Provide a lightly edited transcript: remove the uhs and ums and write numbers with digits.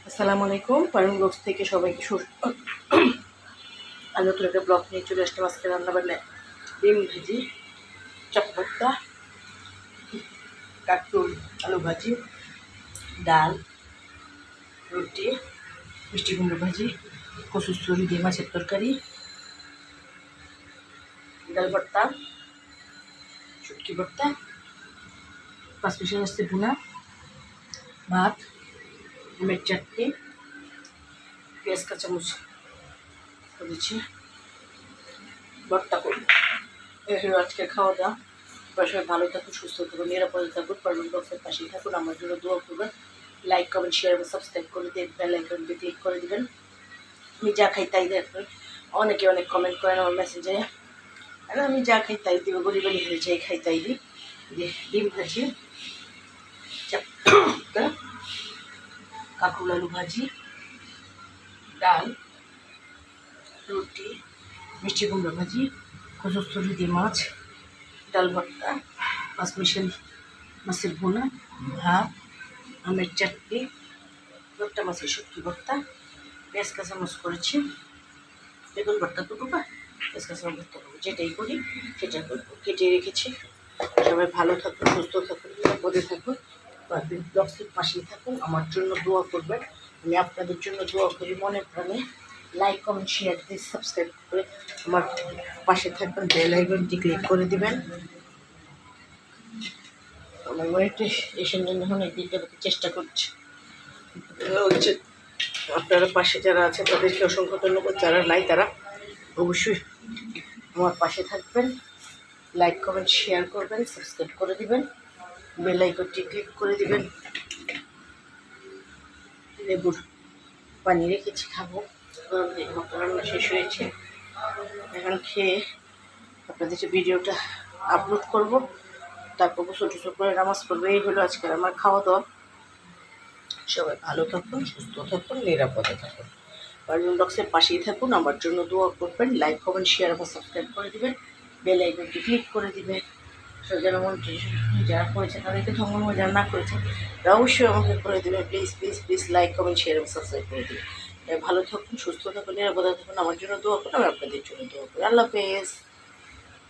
আসসালামু আলাইকুম। পারুন ব্লগস থেকে সবাইকে আর নতুন একটা ব্লগ নিয়ে চলে আসলাম। আজকে রান্নাবান্না ডিম ভাজি, চটপটা, কাঁকরোল আলু ভাজি, ডাল, রুটি, মিষ্টি কুমড়ো ভাজি, কচুর দিয়ে মাছের তরকারি, ডাল ভর্তা, শুটকি ভর্তা, পাঁচমিশাল আসছে ভুনা, ভাত, আমের চাটনি, পেঁয়াজ কাঁচামচ করেছি, ভর্তা করব। এই হলো আজকে খাওয়া দাওয়া। সবাই ভালো থাকুন, সুস্থ থাকুন, নিরাপদে থাকুন। পারবেন বক্সের পাশেই থাকুন। আমার জন্য দোয়া করবেন। লাইক কমেন্ট শেয়ার এবং সাবস্ক্রাইব করে দিয়ে বেল আইকনটি ক্লিক করে দেবেন। আমি যা খাই তাই দেখবেন। অনেকে অনেক কমেন্ট করেন আমার মেসেজে, আর আমি যা খাই তাই দিব, গরিবানি হয়ে যাই খাই তাই দিই। ডিম ভাজি, কাঁকরোল আলু ভাজি, ডাল, রুটি, মিষ্টি কুমড়ো ভাজি, কচুর দিয়ে মাছ, ডাল ভর্তা, পাঁচমিশাল মাছের ভুনা, ভাত, আমের চাটনি, ভর্তা মাছের শুটকি ভর্তা, পেঁয়াজ কাঁচামচ করেছি, বেগুন ভর্তা করবো বা পেঁয়াজ কাঁচামচ ভর্তা করবো, যেটাই করি সেটা করবো। কেটে রেখেছি। সবাই ভালো থাকুন, সুস্থ থাকুন, নিরাপদে থাকুন, ব্লগসের পাশেই থাকুন। আমার জন্য দোয়া করবেন। আমি আপনাদের জন্য দোয়া করি মনে প্রাণে। লাইক কমেন্ট শেয়ার দিয়ে সাবস্ক্রাইব করে আমার পাশে থাকবেন। বেল আইকনটি ক্লিক করে দিবেন। আমার মনিটাইজেশন জন্য অনেক দিতে চেষ্টা করছি। আপনারা পাশে যারা আছে তাদেরকে অসংখ্য ধন্যবাদ। যারা নাই তারা অবশ্যই আমার পাশে থাকবেন। লাইক কমেন্ট শেয়ার করবেন, সাবস্ক্রাইব করে দিবেন, বেল আইকনটি ক্লিক করে দিবেন। লেবুর পানি রেখেছি, খাবো। রান্না শেষ হয়েছে, এখন খেয়ে আপনাদের ভিডিওটা আপলোড করব, তারপর ছোটো ছোটো করে নামাজ পড়বো। এই হলো আজকের আমার খাওয়া দাওয়া। সবাই ভালো থাকুন, সুস্থ থাকুন, নিরাপদে থাকুন। পারবেন বক্সের পাশেই থাকুন। আমার জন্য দোয়া করবেন। লাইক কমেন্ট শেয়ার এবং সাবস্ক্রাইব করে দেবেন, বেল আইকনটি ক্লিক করে দেবেন। যারা যারা করেছে তাদেরকে ধন্যবাদ, যারা না করেছে তারা অবশ্যই আমাকে করে দেবেন। Please please please like comment share এবং সাবস্ক্রাইব করে দেবেন। ভালো থাকুন, সুস্থ থাকুন, নিরাপদে থাকুন। আমার জন্য দোয়া করুন, আমি আপনাদের জন্য দোয়া করি। আল্লাহ হাফেজ।